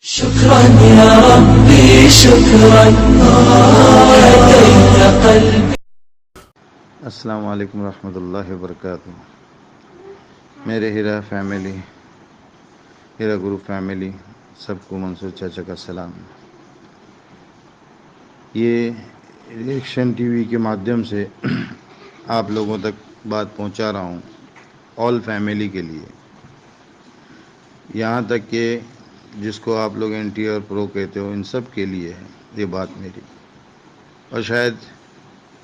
شكرا يا ربي شكرا هديت قلبي. السلام علیکم ورحمۃ اللہ وبرکاتہ. میرے ہیرا فیملی، ہیرا گروپ فیملی، سب کو منصور چاچا کا سلام. یہ ریئیکشن ٹی وی کے مادھیم سے آپ لوگوں تک بات پہنچا رہا ہوں، آل فیملی کے لیے. یہاں تک کہ جس کو آپ لوگ این ٹی اور پرو کہتے ہو، ان سب کے لیے ہے یہ بات میری. اور شاید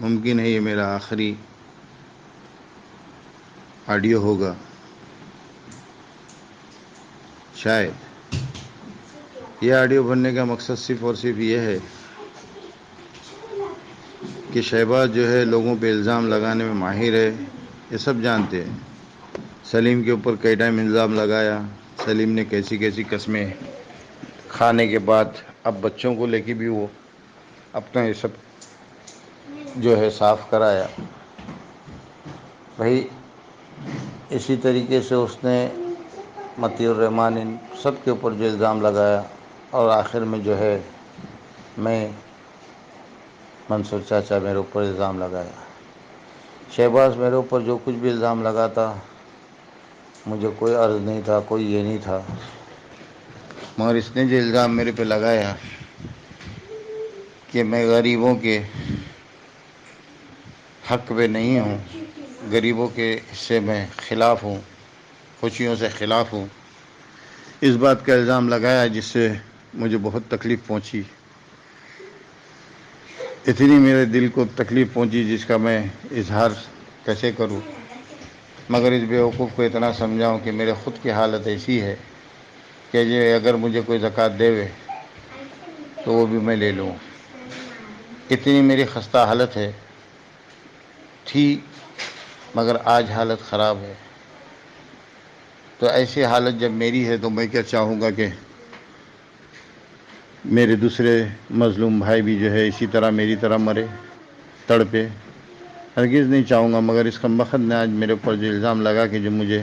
ممکن ہے یہ میرا آخری آڈیو ہوگا، شاید. یہ آڈیو بننے کا مقصد صرف اور صرف یہ ہے کہ شہباز جو ہے لوگوں پہ الزام لگانے میں ماہر ہے، یہ سب جانتے ہیں. سلیم کے اوپر کئی ٹائم الزام لگایا، سلیم نے کیسی کیسی قسمیں کھانے کے بعد اب بچوں کو لے کے بھی وہ اپنا یہ سب جو ہے صاف کرایا. بھائی اسی طریقے سے اس نے متی الرحمان ان سب کے اوپر جو الزام لگایا، اور آخر میں جو ہے میں منصور چاچا میرے اوپر الزام لگایا. شہباز میرے اوپر جو کچھ بھی الزام لگاتا مجھے کوئی عرض نہیں تھا، کوئی یہ نہیں تھا، مگر اس نے جو الزام میرے پہ لگایا کہ میں غریبوں کے حق پہ نہیں ہوں، غریبوں کے حصے میں خلاف ہوں، خوشیوں سے خلاف ہوں، اس بات کا الزام لگایا جس سے مجھے بہت تکلیف پہنچی. اتنی میرے دل کو تکلیف پہنچی جس کا میں اظہار کیسے کروں. مگر اس بیوقوف کو اتنا سمجھاؤں کہ میرے خود کی حالت ایسی ہے کہ یہ اگر مجھے کوئی زکوٰۃ دے تو وہ بھی میں لے لوں. اتنی میری خستہ حالت ہے تھی، مگر آج حالت خراب ہے. تو ایسی حالت جب میری ہے تو میں کیا چاہوں گا کہ میرے دوسرے مظلوم بھائی بھی جو ہے اسی طرح میری طرح مرے تڑپے. ہرگز نہیں چاہوں گا. مگر اس کمبخت نے آج میرے اوپر جو الزام لگا کہ جو مجھے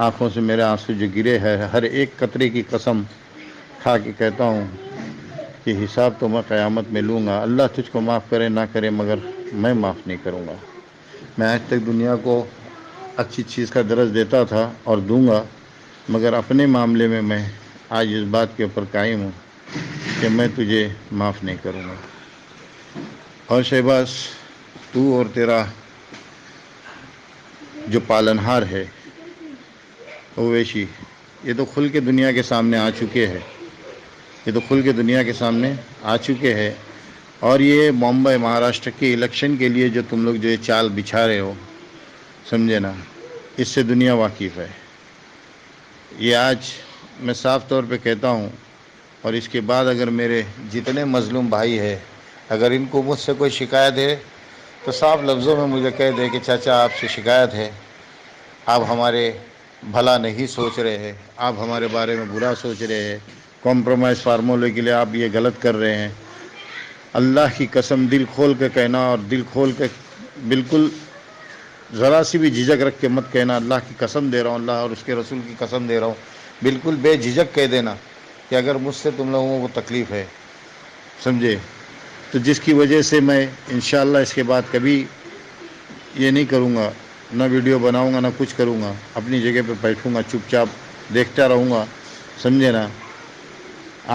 آنکھوں سے میرے آنسو جو گرے ہے، ہر ایک قطرے کی قسم کھا کے کہتا ہوں کہ حساب تو میں قیامت میں لوں گا. اللہ تجھ کو معاف کرے نہ کرے، مگر میں معاف نہیں کروں گا. میں آج تک دنیا کو اچھی چیز کا درس دیتا تھا اور دوں گا، مگر اپنے معاملے میں میں آج اس بات کے اوپر قائم ہوں کہ میں تجھے معاف نہیں کروں گا. اور شہباز، تو اور تیرا جو پالنہار ہے اویشی، یہ تو کھل کے دنیا کے سامنے آ چکے ہیں، یہ تو کھل کے دنیا کے سامنے آ چکے ہیں. اور یہ ممبئی مہاراشٹر کے الیکشن کے لیے جو تم لوگ جو یہ چال بچھا رہے ہو، سمجھے نا، اس سے دنیا واقف ہے. یہ آج میں صاف طور پہ کہتا ہوں، اور اس کے بعد اگر میرے جتنے مظلوم بھائی ہیں اگر ان کو مجھ سے کوئی شکایت ہے تو صاف لفظوں میں مجھے کہہ دے کہ چاچا آپ سے شکایت ہے، آپ ہمارے بھلا نہیں سوچ رہے ہیں، آپ ہمارے بارے میں برا سوچ رہے ہیں، کمپرومائز فارمولے کے لیے آپ یہ غلط کر رہے ہیں. اللہ کی قسم دل کھول کے کہنا، اور دل کھول کے بالکل ذرا سی بھی جھجک رکھ کے مت کہنا. اللہ کی قسم دے رہا ہوں، اللہ اور اس کے رسول کی قسم دے رہا ہوں، بالکل بے جھجک کہہ دینا کہ اگر مجھ سے تم لوگوں کو تکلیف ہے، سمجھے، تو جس کی وجہ سے میں انشاءاللہ اس کے بعد کبھی یہ نہیں کروں گا، نہ ویڈیو بناؤں گا، نہ کچھ کروں گا، اپنی جگہ پہ بیٹھوں گا، چپ چاپ دیکھتا رہوں گا، سمجھے نا.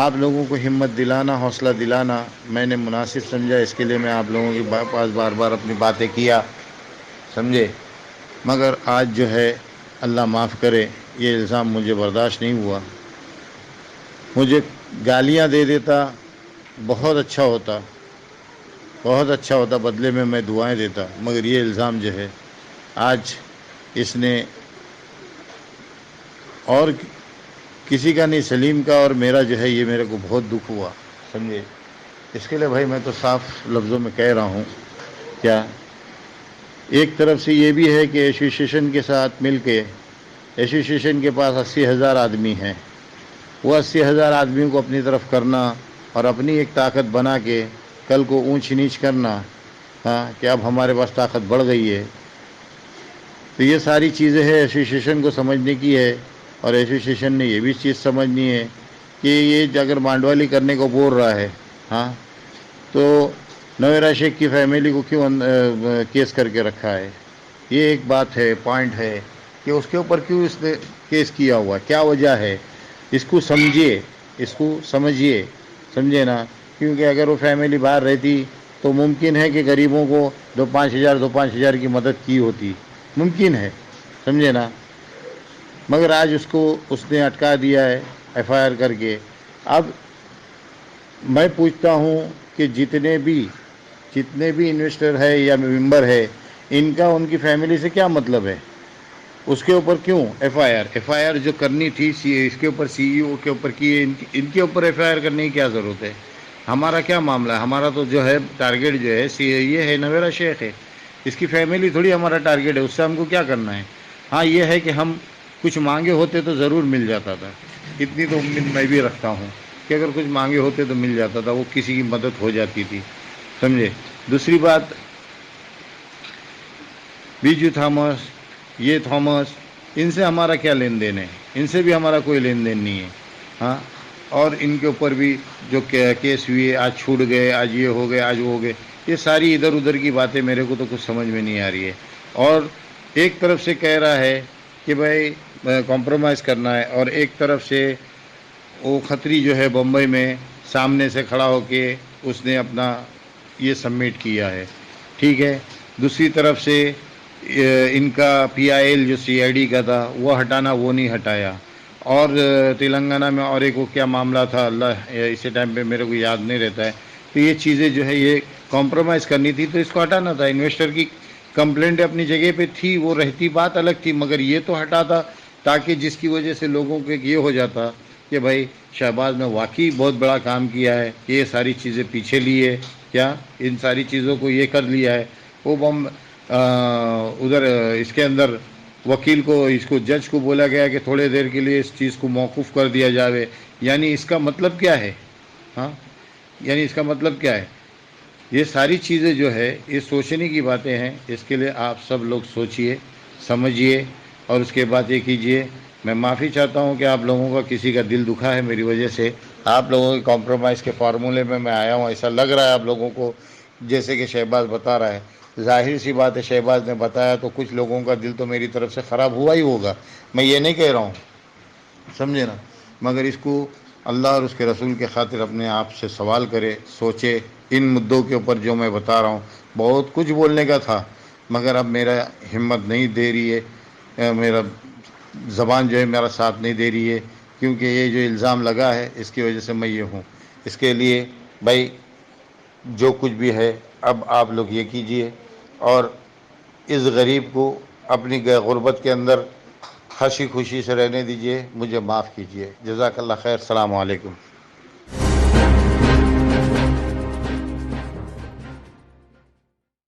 آپ لوگوں کو ہمت دلانا، حوصلہ دلانا میں نے مناسب سمجھا، اس کے لیے میں آپ لوگوں کے پاس بار بار اپنی باتیں کیا، سمجھے. مگر آج جو ہے اللہ معاف کرے، یہ الزام مجھے برداشت نہیں ہوا. مجھے گالیاں دے دیتا بہت اچھا ہوتا، بہت اچھا ہوتا، بدلے میں میں دعائیں دیتا. مگر یہ الزام جو ہے آج اس نے اور کسی کا نہیں، سلیم کا اور میرا جو ہے یہ میرے کو بہت دکھ ہوا، سمجھے. اس کے لیے بھائی میں تو صاف لفظوں میں کہہ رہا ہوں، کیا ایک طرف سے یہ بھی ہے کہ ایسوسیشن کے ساتھ مل کے، ایسوسیشن کے پاس 80,000 آدمی ہیں، وہ 80,000 آدمیوں کو اپنی طرف کرنا اور اپنی ایک طاقت بنا کے کل کو اونچ نیچ کرنا، ہاں، کہ اب ہمارے پاس طاقت بڑھ گئی ہے. تو یہ ساری چیزیں ہیں ایسوسیشن کو سمجھنے کی ہے. اور ایسوسیشن نے یہ بھی چیز سمجھنی ہے کہ یہ اگر مانڈوالی کرنے کو بول رہا ہے ہاں تو نویرا شیخ کی فیملی کو کیوں کیس کر کے رکھا ہے؟ یہ ایک بات ہے، پوائنٹ ہے کہ اس کے اوپر کیوں اس نے کیس کیا ہوا، کیا وجہ ہے، اس کو سمجھیے، اس کو سمجھیے، سمجھے نا؟ کیونکہ اگر وہ فیملی باہر رہتی تو ممکن ہے کہ غریبوں کو 2-5 ہزار کی مدد کی ہوتی، ممکن ہے، سمجھے نا؟ مگر آج اس نے اٹکا دیا ہے ایف آئی آر کر کے۔ اب میں پوچھتا ہوں کہ جتنے بھی انویسٹر ہے یا ممبر ہے، ان کی فیملی سے کیا مطلب ہے؟ اس کے اوپر کیوں ایف آئی آر جو کرنی تھی اس کے اوپر سی ای او کے اوپر کی، ان کے اوپر ایف آئی آر کرنے کی کیا ضرورت ہے؟ ہمارا کیا معاملہ ہے؟ ہمارا تو جو ہے ٹارگیٹ جو ہے یہ ہے نویرا شیخ ہے، اس کی فیملی تھوڑی ہمارا ٹارگیٹ ہے، اس سے ہم کو کیا کرنا ہے؟ ہاں یہ ہے کہ ہم کچھ مانگے ہوتے تو ضرور مل جاتا تھا، اتنی تو امید میں بھی رکھتا ہوں کہ اگر کچھ مانگے ہوتے تو مل جاتا تھا، وہ کسی کی مدد ہو جاتی تھی، سمجھے؟ دوسری بات، بیجو تھامس، یہ تھامس، ان سے ہمارا کیا لین دین ہے؟ ان سے بھی ہمارا کوئی لین دین نہیں ہے ہاں۔ اور ان کے اوپر بھی جو کیس ہوئے، آج چھوٹ گئے، آج یہ ہو گئے، آج وہ ہو گئے، یہ ساری ادھر ادھر کی باتیں میرے کو تو کچھ سمجھ میں نہیں آ رہی ہے۔ اور ایک طرف سے کہہ رہا ہے کہ بھائی کمپرومائز کرنا ہے، اور ایک طرف سے وہ کھتری جو ہے بمبئی میں سامنے سے کھڑا ہو کے اس نے اپنا یہ سبمٹ کیا ہے، ٹھیک ہے۔ دوسری طرف سے ان کا پی آئی ایل جو سی آئی ڈی کا تھا وہ ہٹانا، وہ نہیں ہٹایا۔ اور تلنگانہ میں اور ایک وہ کیا معاملہ تھا، اللہ اسی ٹائم پہ میرے کو یاد نہیں رہتا ہے، تو یہ چیزیں جو ہے یہ کمپرومائز کرنی تھی تو اس کو ہٹانا تھا۔ انویسٹر کی کمپلینٹ اپنی جگہ پہ تھی، وہ رہتی بات الگ تھی، مگر یہ تو ہٹاتا تاکہ جس کی وجہ سے لوگوں کو یہ ہو جاتا کہ بھائی شہباز نے واقعی بہت بڑا کام کیا ہے، یہ ساری چیزیں پیچھے لی ہے، کیا ان ساری چیزوں کو یہ کر لیا ہے۔ وہ ادھر اس کے اندر وکیل کو، اس کو جج کو بولا گیا کہ تھوڑے دیر کے لیے اس چیز کو موقوف کر دیا جاوے، یعنی اس کا مطلب کیا ہے؟ ہاں، یعنی اس کا مطلب کیا ہے؟ یہ ساری چیزیں جو ہے یہ سوچنے کی باتیں ہیں، اس کے لیے آپ سب لوگ سوچئے، سمجھیے، اور اس کے بعد یہ کیجئے۔ میں معافی چاہتا ہوں کہ آپ لوگوں کا کسی کا دل دکھا ہے میری وجہ سے، آپ لوگوں کے کمپرومائز کے فارمولے میں آیا ہوں، ایسا لگ رہا ہے آپ لوگوں کو جیسے کہ شہباز بتا رہا ہے۔ ظاہر سی بات ہے، شہباز نے بتایا تو کچھ لوگوں کا دل تو میری طرف سے خراب ہوا ہی ہوگا، میں یہ نہیں کہہ رہا ہوں، سمجھے نا؟ مگر اس کو اللہ اور اس کے رسول کے خاطر اپنے آپ سے سوال کرے، سوچے ان مدعوں کے اوپر جو میں بتا رہا ہوں۔ بہت کچھ بولنے کا تھا مگر اب میرا ہمت نہیں دے رہی ہے، میرا زبان جو ہے میرا ساتھ نہیں دے رہی ہے، کیونکہ یہ جو الزام لگا ہے اس کی وجہ سے میں یہ ہوں۔ اس کے لیے بھائی جو کچھ بھی ہے اب آپ لوگ یہ کیجئے، اور اس غریب کو اپنی غربت کے اندر ہنسی خوشی سے رہنے دیجئے، مجھے معاف کیجئے۔ جزاک اللہ خیر، السلام علیکم۔